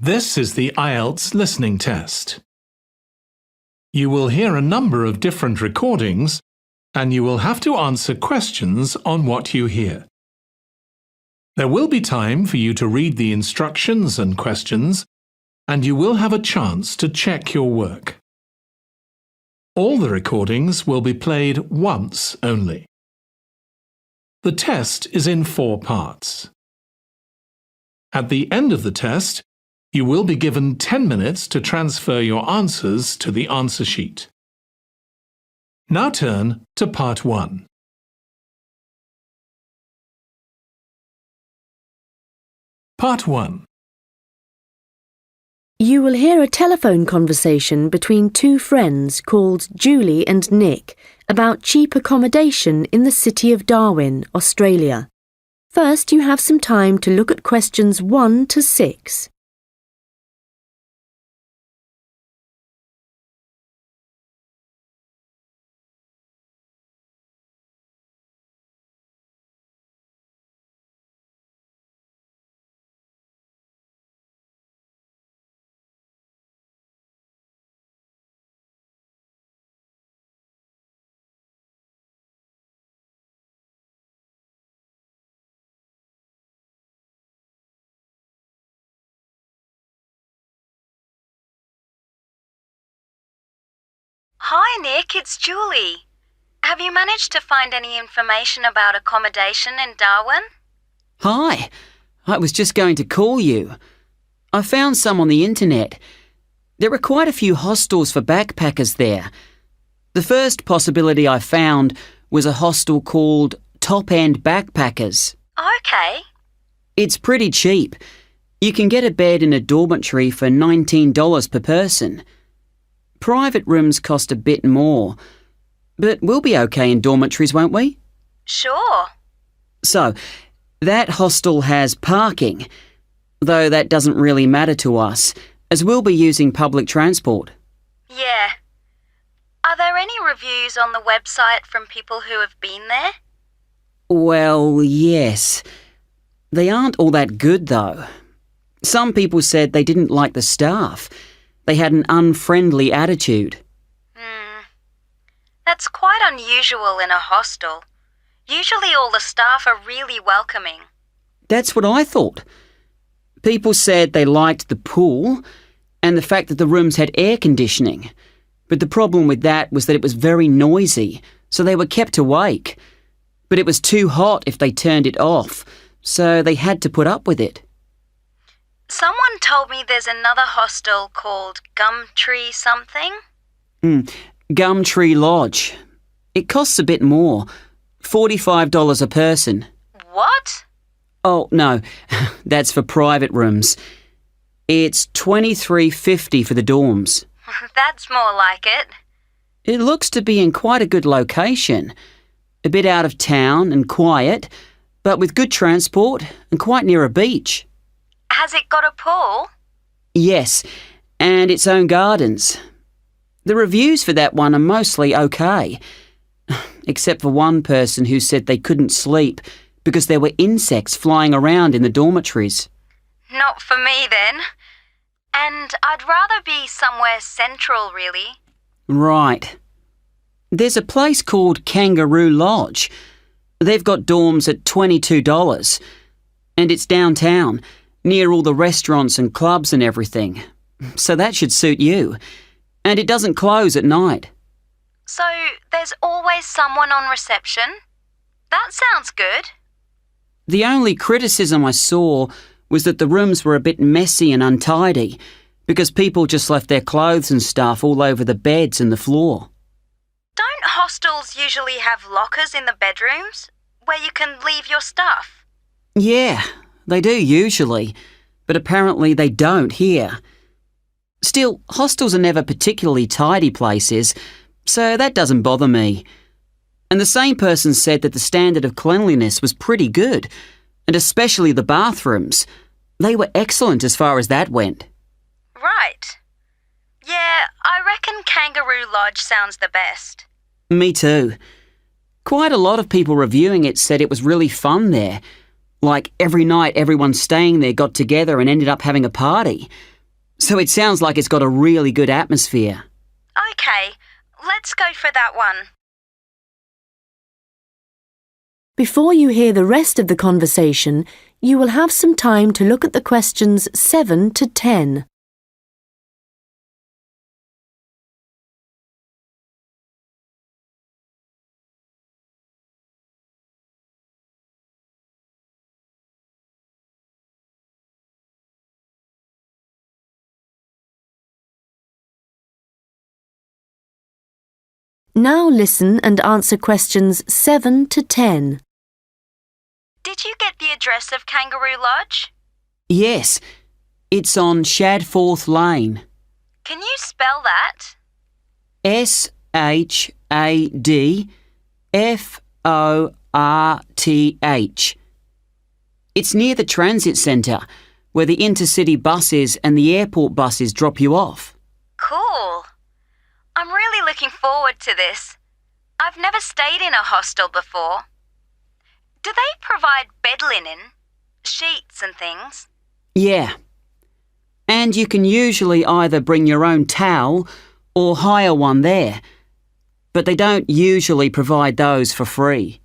This is the IELTS listening test. You will hear a number of different recordings and you will have to answer questions on what you hear. There will be time for you to read the instructions and questions, and you will have a chance to check your work. All the recordings will be played once only. The test is in 4 parts. At the end of the test, you will be given 10 minutes to transfer your answers to the answer sheet. Now turn to Part 1. Part 1. You will hear a telephone conversation between 2 friends called Julie and Nick about cheap accommodation in the city of Darwin, Australia. First, you have some time to look at questions 1 to 6. Hi Nick, it's Julie. Have you managed to find any information about accommodation in Darwin? Hi, I was just going to call you. I found some on the internet. There are quite a few hostels for backpackers there. The first possibility I found was a hostel called Top End Backpackers. Okay. It's pretty cheap. You can get a bed in a dormitory for $19 per person. Private rooms cost a bit more, but we'll be okay in dormitories, won't we? Sure. So, that hostel has parking, though that doesn't really matter to us, as we'll be using public transport. Yeah. Are there any reviews on the website from people who have been there? Well, yes. They aren't all that good, though. Some people said they didn't like the staff. They had an unfriendly attitude. That's quite unusual in a hostel. Usually all the staff are really welcoming. That's what I thought. People said they liked the pool and the fact that the rooms had air conditioning. But the problem with that was that it was very noisy, so they were kept awake. But it was too hot if they turned it off, so they had to put up with it. Someone told me there's another hostel called Gumtree something. Gumtree Lodge. It costs a bit more, $45 a person. What? Oh, no, that's for private rooms. It's $23.50 for the dorms. That's more like it. It looks to be in quite a good location. A bit out of town and quiet, but with good transport and quite near a beach. Has it got a pool? Yes, and its own gardens. The reviews for that one are mostly okay, except for one person who said they couldn't sleep because there were insects flying around in the dormitories. Not for me then. And I'd rather be somewhere central, really. Right. There's a place called Kangaroo Lodge. They've got dorms at $22, and it's downtown, near all the restaurants and clubs and everything. So that should suit you. And it doesn't close at night. So there's always someone on reception? That sounds good. The only criticism I saw was that the rooms were a bit messy and untidy because people just left their clothes and stuff all over the beds and the floor. Don't hostels usually have lockers in the bedrooms where you can leave your stuff? Yeah, they do usually, but apparently they don't here. Still, hostels are never particularly tidy places, so that doesn't bother me. And the same person said that the standard of cleanliness was pretty good, and especially the bathrooms. They were excellent as far as that went. Right. Yeah, I reckon Kangaroo Lodge sounds the best. Me too. Quite a lot of people reviewing it said it was really fun there. Like every night everyone staying there got together and ended up having a party, so it sounds like it's got a really good atmosphere. OK, let's go for that one. Before you hear the rest of the conversation, you will have some time to look at the questions 7 to 10. Now listen and answer questions 7 to 10. Did you get the address of Kangaroo Lodge? Yes, it's on Shadforth Lane. Can you spell that? Shadforth. It's near the transit centre, where the intercity buses and the airport buses drop you off. Cool. I'm really looking forward to this. I've never stayed in a hostel before. Do they provide bed linen, sheets and things? Yeah. And you can usually either bring your own towel or hire one there. But they don't usually provide those for free.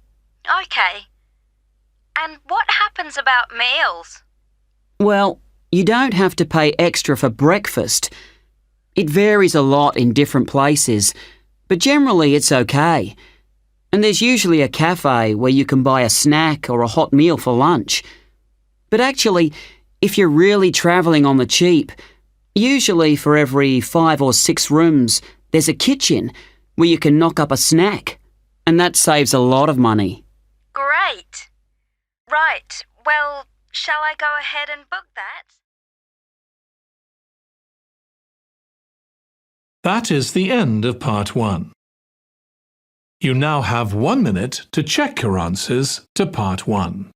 OK. And what happens about meals? Well, you don't have to pay extra for breakfast. It varies a lot in different places, but generally it's okay. And there's usually a cafe where you can buy a snack or a hot meal for lunch. But actually, if you're really travelling on the cheap, usually for every 5 or 6 rooms, there's a kitchen where you can knock up a snack. And that saves a lot of money. Great. Right, well, shall I go ahead and book that? That is the end of part 1. You now have 1 minute to check your answers to part 1.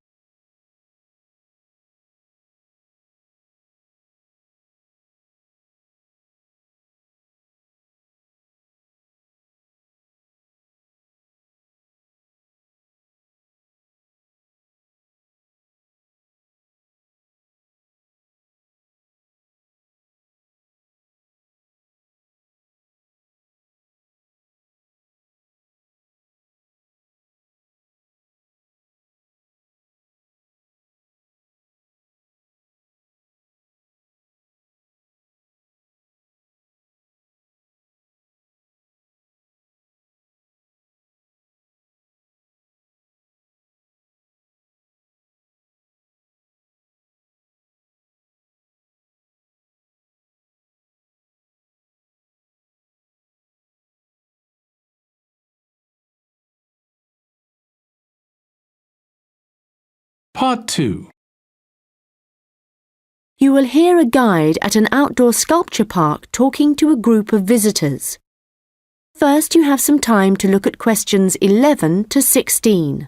Part 2. You will hear a guide at an outdoor sculpture park talking to a group of visitors. First, you have some time to look at questions 11 to 16.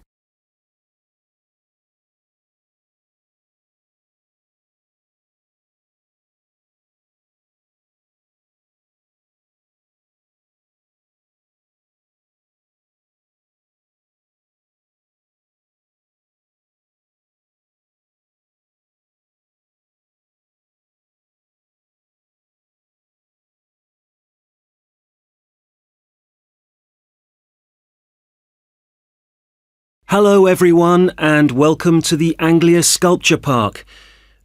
Hello everyone and welcome to the Anglia Sculpture Park.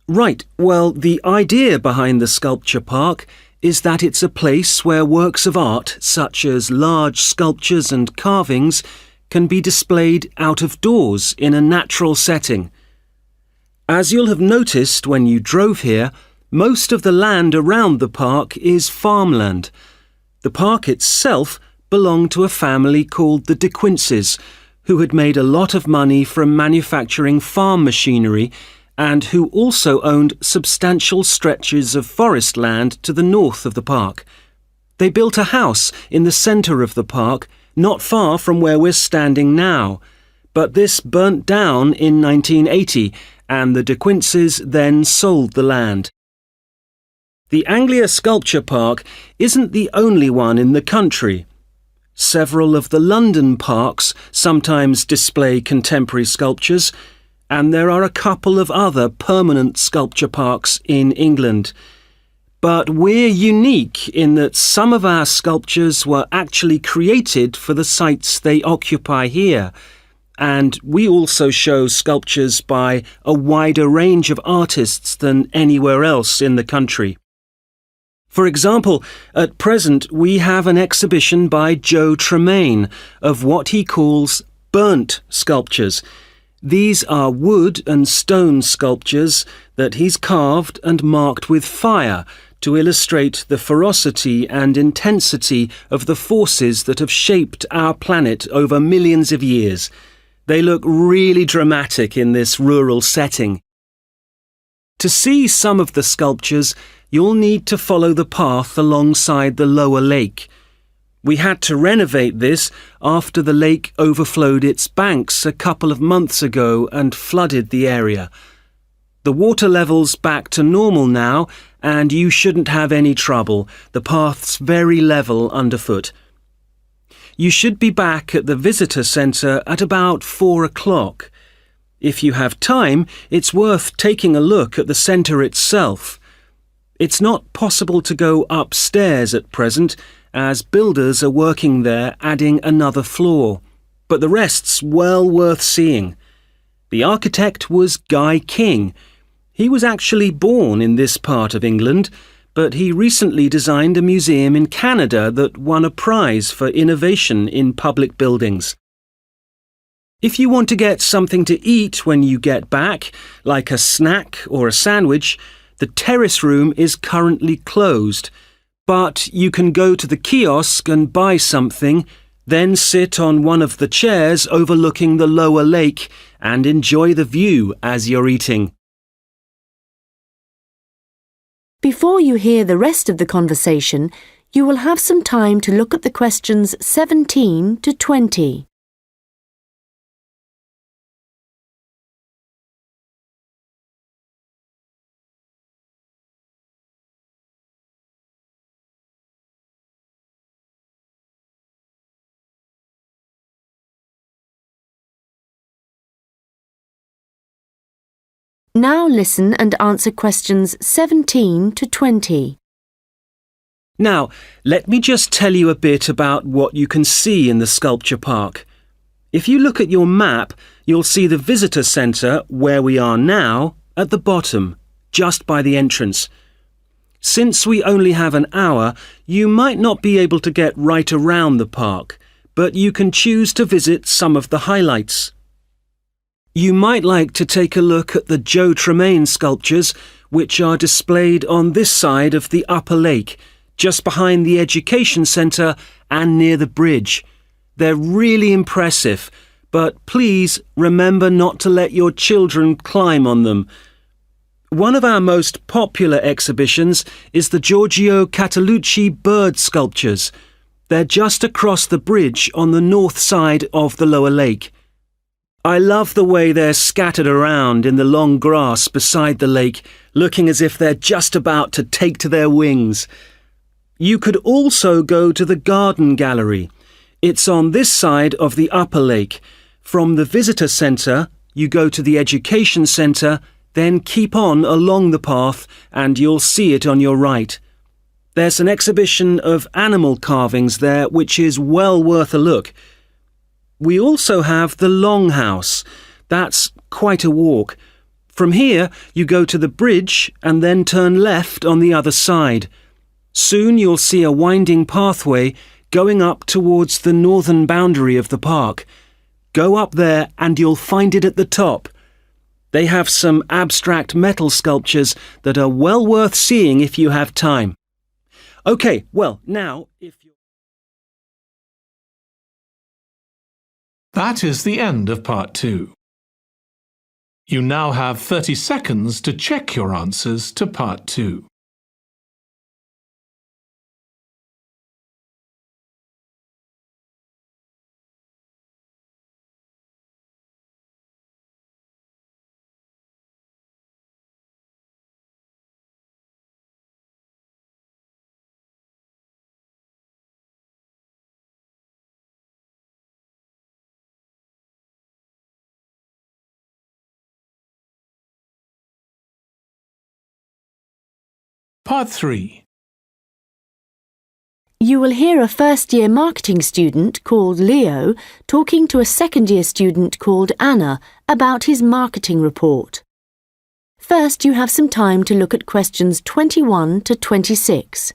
Right, well, the idea behind the sculpture park is that it's a place where works of art such as large sculptures and carvings can be displayed out of doors in a natural setting. As you'll have noticed when you drove here, most of the land around the park is farmland. The park itself belonged to a family called the De Quinces, who had made a lot of money from manufacturing farm machinery and who also owned substantial stretches of forest land to the north of the park. They built a house in the centre of the park, not far from where we're standing now, but this burnt down in 1980 and the De Quinces then sold the land. The Anglia Sculpture Park isn't the only one in the country. Several of the London parks sometimes display contemporary sculptures, and there are a couple of other permanent sculpture parks in England. But we're unique in that some of our sculptures were actually created for the sites they occupy here. And we also show sculptures by a wider range of artists than anywhere else in the country. For example, at present we have an exhibition by Joe Tremaine of what he calls burnt sculptures. These are wood and stone sculptures that he's carved and marked with fire to illustrate the ferocity and intensity of the forces that have shaped our planet over millions of years. They look really dramatic in this rural setting. To see some of the sculptures, you'll need to follow the path alongside the lower lake. We had to renovate this after the lake overflowed its banks a couple of months ago and flooded the area. The water level's back to normal now, and you shouldn't have any trouble. The path's very level underfoot. You should be back at the visitor centre at about 4 o'clock. If you have time, it's worth taking a look at the centre itself. It's not possible to go upstairs at present, as builders are working there adding another floor, but the rest's well worth seeing. The architect was Guy King. He was actually born in this part of England, but he recently designed a museum in Canada that won a prize for innovation in public buildings. If you want to get something to eat when you get back, like a snack or a sandwich, the terrace room is currently closed, but you can go to the kiosk and buy something, then sit on one of the chairs overlooking the lower lake and enjoy the view as you're eating. Before you hear the rest of the conversation, you will have some time to look at the questions 17 to 20. Now listen and answer questions 17 to 20. Now, let me just tell you a bit about what you can see in the sculpture park. If you look at your map, you'll see the visitor centre, where we are now, at the bottom, just by the entrance. Since we only have an hour, you might not be able to get right around the park, but you can choose to visit some of the highlights. You might like to take a look at the Joe Tremaine sculptures, which are displayed on this side of the upper lake, just behind the education centre and near the bridge. They're really impressive, but please remember not to let your children climb on them. One of our most popular exhibitions is the Giorgio Catalucci bird sculptures. They're just across the bridge on the north side of the lower lake. I love the way they're scattered around in the long grass beside the lake, looking as if they're just about to take to their wings. You could also go to the garden gallery. It's on this side of the upper lake. From the visitor centre, you go to the education centre, then keep on along the path and you'll see it on your right. There's an exhibition of animal carvings there which is well worth a look. We also have the Longhouse. That's quite a walk. From here, you go to the bridge and then turn left on the other side. Soon you'll see a winding pathway going up towards the northern boundary of the park. Go up there and you'll find it at the top. They have some abstract metal sculptures that are well worth seeing if you have time. OK, well, now, if you... That is the end of part 2. You now have 30 seconds to check your answers to part 2. Part 3. You will hear a first-year marketing student called Leo talking to a second-year student called Anna about his marketing report. First, you have some time to look at questions 21 to 26.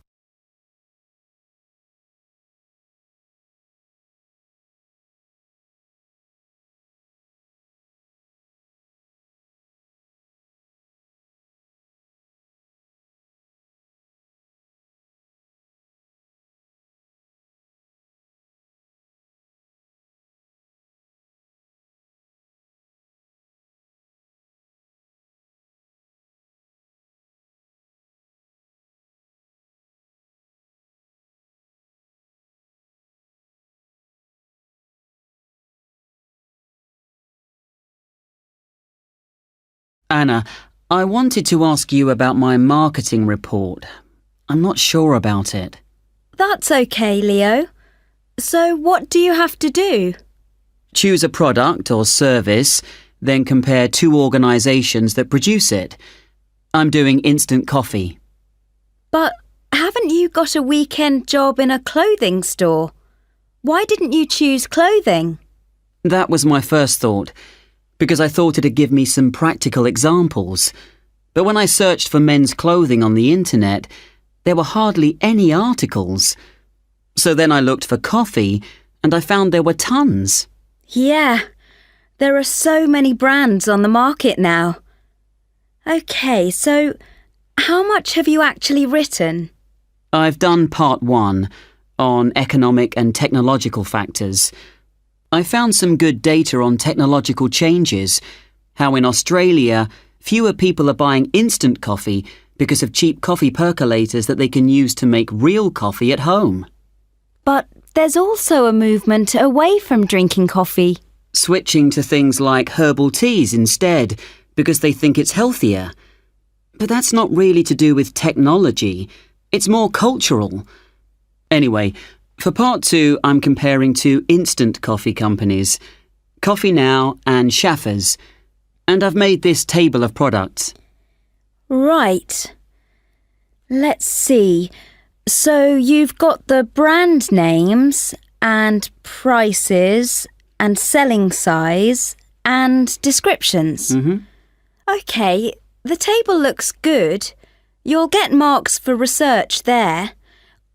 Anna, I wanted to ask you about my marketing report. I'm not sure about it. That's okay, Leo. So what do you have to do? Choose a product or service, then compare two organisations that produce it. I'm doing instant coffee. But haven't you got a weekend job in a clothing store? Why didn't you choose clothing? That was my first thought, because I thought it'd give me some practical examples. But when I searched for men's clothing on the internet, there were hardly any articles. So then I looked for coffee, and I found there were tons. Yeah, there are so many brands on the market now. OK, so how much have you actually written? I've done part 1 on economic and technological factors. I found some good data on technological changes, how in Australia fewer people are buying instant coffee because of cheap coffee percolators that they can use to make real coffee at home. But there's also a movement away from drinking coffee. Switching to things like herbal teas instead because they think it's healthier. But that's not really to do with technology, it's more cultural. Anyway, for part 2, I'm comparing two instant coffee companies, Coffee Now and Schaffers, and I've made this table of products. Right. Let's see. So you've got the brand names and prices and selling size and descriptions. OK, the table looks good. You'll get marks for research there.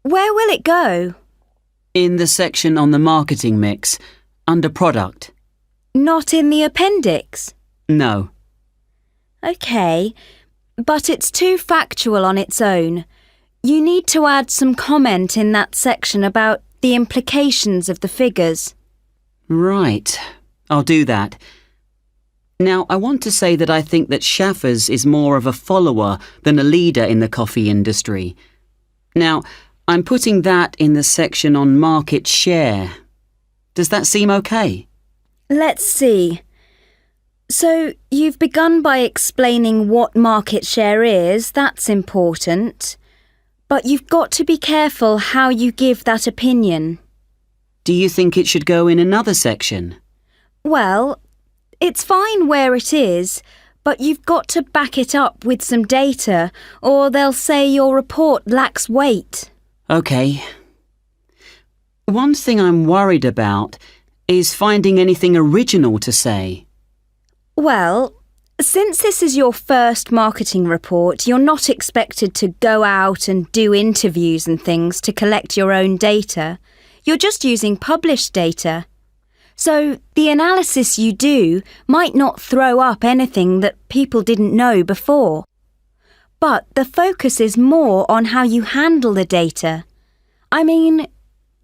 Where will it go? In the section on the marketing mix, under product. Not in the appendix? No. OK, but it's too factual on its own. You need to add some comment in that section about the implications of the figures. Right, I'll do that. Now, I want to say that I think that Schaffers is more of a follower than a leader in the coffee industry. Now, I'm putting that in the section on market share. Does that seem okay? Let's see. So, you've begun by explaining what market share is, that's important. But you've got to be careful how you give that opinion. Do you think it should go in another section? Well, it's fine where it is, but you've got to back it up with some data, or they'll say your report lacks weight. OK. One thing I'm worried about is finding anything original to say. Well, since this is your first marketing report, you're not expected to go out and do interviews and things to collect your own data. You're just using published data. So the analysis you do might not throw up anything that people didn't know before. But the focus is more on how you handle the data. I mean,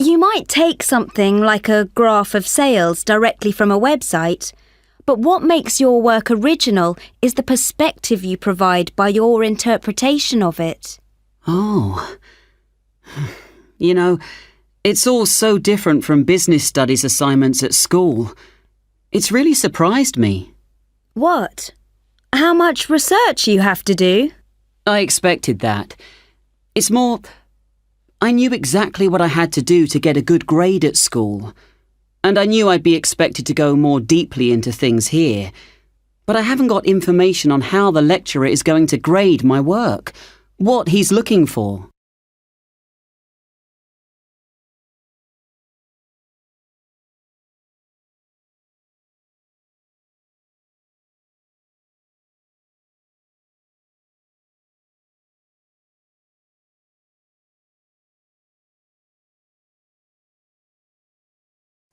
you might take something like a graph of sales directly from a website, but what makes your work original is the perspective you provide by your interpretation of it. Oh. You know, it's all so different from business studies assignments at school. It's really surprised me. What? How much research you have to do? I expected that. It's more, I knew exactly what I had to do to get a good grade at school. And I knew I'd be expected to go more deeply into things here. But I haven't got information on how the lecturer is going to grade my work, what he's looking for.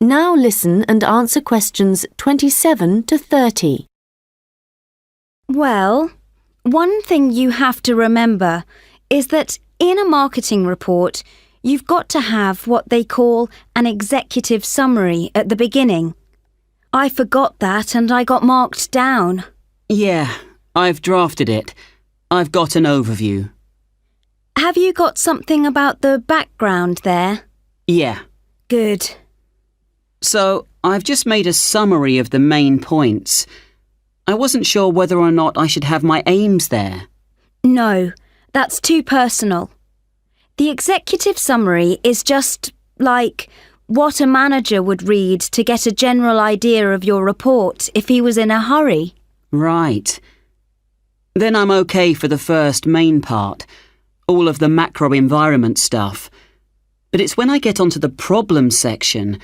Now listen and answer questions 27 to 30. Well, one thing you have to remember is that in a marketing report, you've got to have what they call an executive summary at the beginning. I forgot that and I got marked down. Yeah, I've drafted it. I've got an overview. Have you got something about the background there? Yeah. Good. So, I've just made a summary of the main points. I wasn't sure whether or not I should have my aims there. No, that's too personal. The executive summary is just like what a manager would read to get a general idea of your report if he was in a hurry. Right. Then I'm okay for the first main part, all of the macro environment stuff. But it's when I get onto the problems section.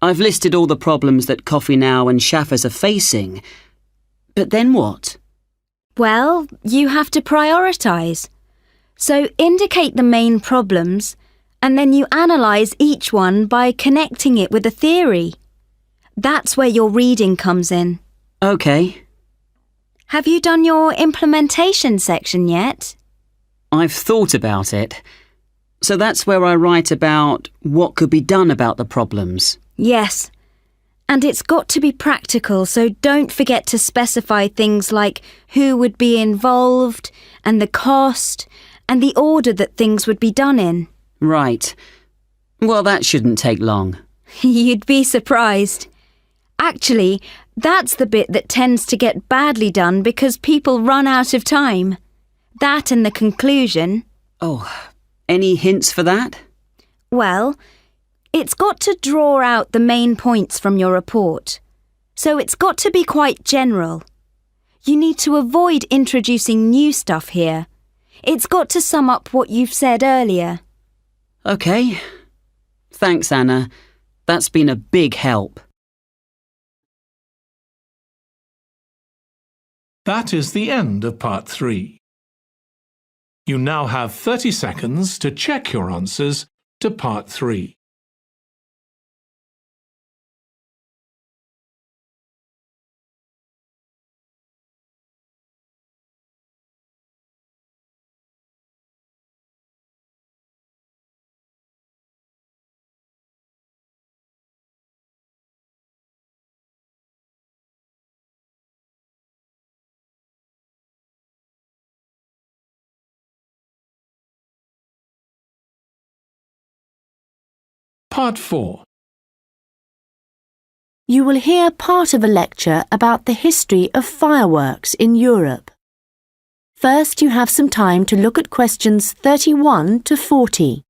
I've listed all the problems that Coffee Now and Shaffers are facing. But then what? Well, you have to prioritise. So indicate the main problems, and then you analyse each one by connecting it with a theory. That's where your reading comes in. Okay. Have you done your implementation section yet? I've thought about it. So that's where I write about what could be done about the problems. Yes. And it's got to be practical, so don't forget to specify things like who would be involved, and the cost, and the order that things would be done in. Right. Well, that shouldn't take long. You'd be surprised. Actually, that's the bit that tends to get badly done because people run out of time. That and the conclusion. Oh, any hints for that? Well, it's got to draw out the main points from your report. So it's got to be quite general. You need to avoid introducing new stuff here. It's got to sum up what you've said earlier. Okay. Thanks, Anna. That's been a big help. That is the end of part 3. You now have 30 seconds to check your answers to part 3. Part 4. You will hear part of a lecture about the history of fireworks in Europe. First, you have some time to look at questions 31 to 40.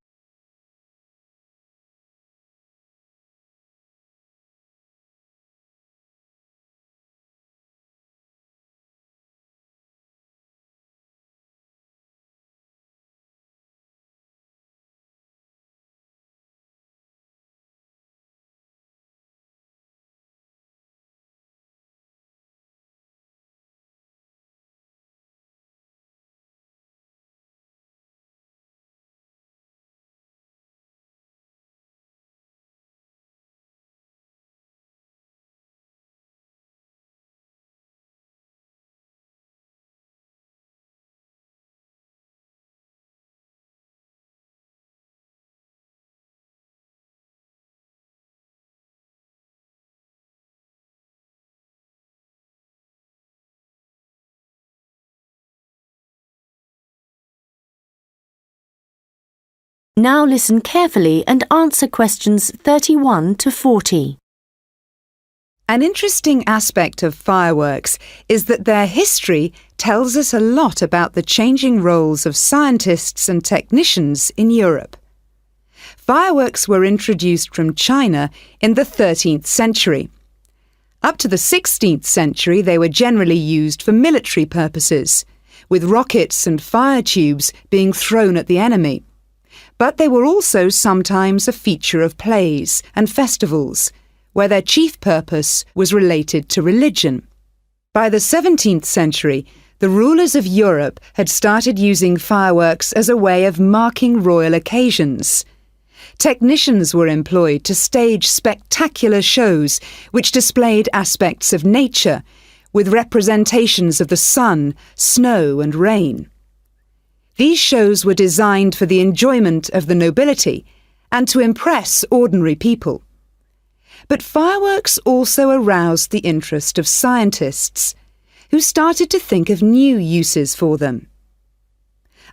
Now listen carefully and answer questions 31 to 40. An interesting aspect of fireworks is that their history tells us a lot about the changing roles of scientists and technicians in Europe. Fireworks were introduced from China in the 13th century. Up to the 16th century, they were generally used for military purposes, with rockets and fire tubes being thrown at the enemy. But they were also sometimes a feature of plays and festivals, where their chief purpose was related to religion. By the 17th century, the rulers of Europe had started using fireworks as a way of marking royal occasions. Technicians were employed to stage spectacular shows which displayed aspects of nature, with representations of the sun, snow and rain. These shows were designed for the enjoyment of the nobility and to impress ordinary people. But fireworks also aroused the interest of scientists, who started to think of new uses for them.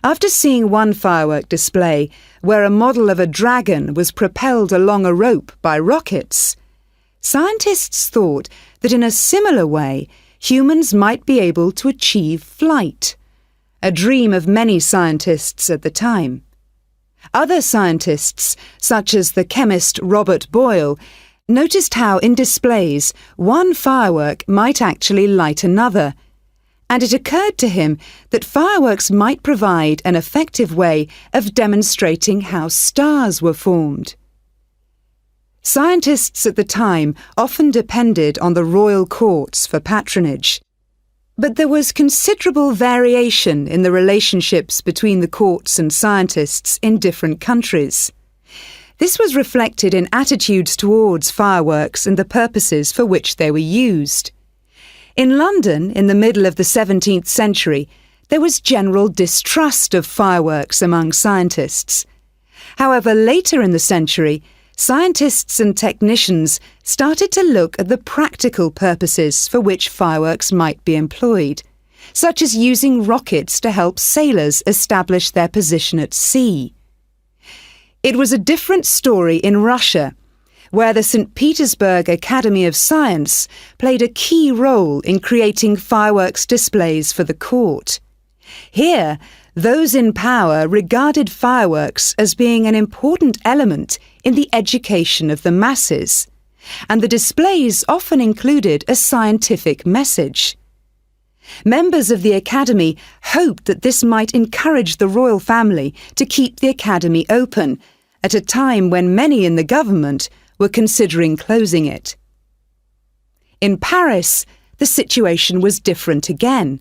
After seeing one firework display where a model of a dragon was propelled along a rope by rockets, scientists thought that in a similar way humans might be able to achieve flight, a dream of many scientists at the time. Other scientists, such as the chemist Robert Boyle, noticed how in displays one firework might actually light another, and it occurred to him that fireworks might provide an effective way of demonstrating how stars were formed. Scientists at the time often depended on the royal courts for patronage, but there was considerable variation in the relationships between the courts and scientists in different countries. This was reflected in attitudes towards fireworks and the purposes for which they were used. In London, in the middle of the 17th century, there was general distrust of fireworks among scientists. However, later in the century, scientists and technicians started to look at the practical purposes for which fireworks might be employed, such as using rockets to help sailors establish their position at sea. It was a different story in Russia, where the St. Petersburg Academy of Science played a key role in creating fireworks displays for the court. Here, those in power regarded fireworks as being an important element in the education of the masses, and the displays often included a scientific message. Members of the Academy hoped that this might encourage the royal family to keep the Academy open, at a time when many in the government were considering closing it. In Paris, the situation was different again.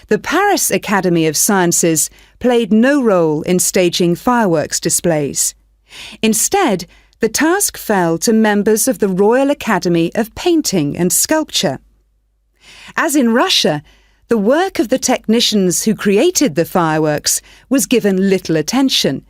The Paris Academy of Sciences played no role in staging fireworks displays. Instead, the task fell to members of the Royal Academy of Painting and Sculpture. As in Russia, the work of the technicians who created the fireworks was given little attention.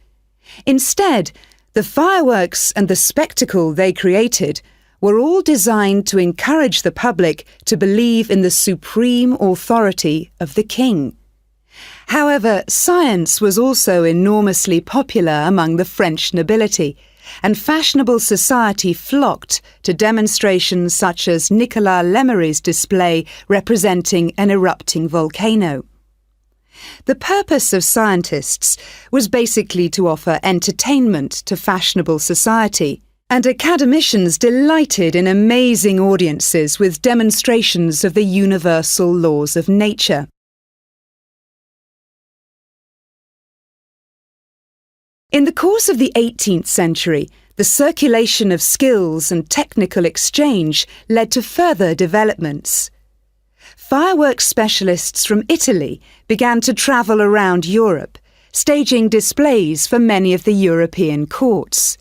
Instead, the fireworks and the spectacle they created were all designed to encourage the public to believe in the supreme authority of the king. However, science was also enormously popular among the French nobility, and fashionable society flocked to demonstrations such as Nicolas Lemery's display representing an erupting volcano. The purpose of scientists was basically to offer entertainment to fashionable society, and academicians delighted in amazing audiences with demonstrations of the universal laws of nature. In the course of the 18th century, the circulation of skills and technical exchange led to further developments. Fireworks specialists from Italy began to travel around Europe, staging displays for many of the European courts.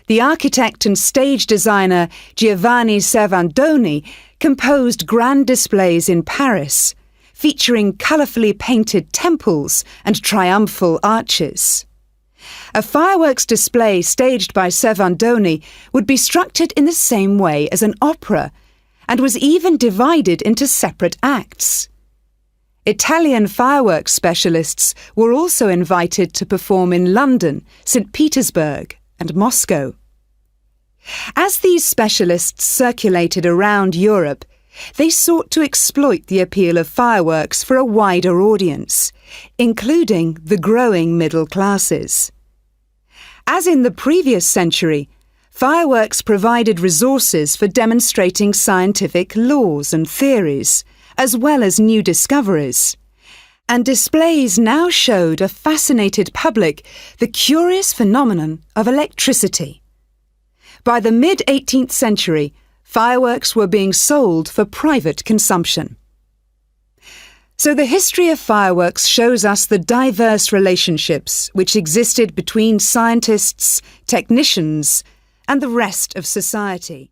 The architect and stage designer Giovanni Servandoni composed grand displays in Paris, featuring colourfully painted temples and triumphal arches. A fireworks display staged by Servandoni would be structured in the same way as an opera, and was even divided into separate acts. Italian fireworks specialists were also invited to perform in London, St. Petersburg, and Moscow. As these specialists circulated around Europe, they sought to exploit the appeal of fireworks for a wider audience, including the growing middle classes. As in the previous century, fireworks provided resources for demonstrating scientific laws and theories, as well as new discoveries. and displays now showed a fascinated public the curious phenomenon of electricity. By the mid-18th century, fireworks were being sold for private consumption. So the history of fireworks shows us the diverse relationships which existed between scientists, technicians, and the rest of society.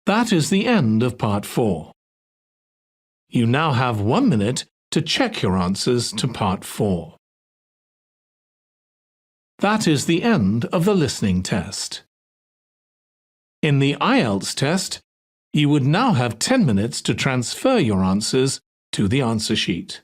That is the end of Part 4. You now have 1 minute to check your answers to Part 4. That is the end of the listening test. In the IELTS test, you would now have 10 minutes to transfer your answers to the answer sheet.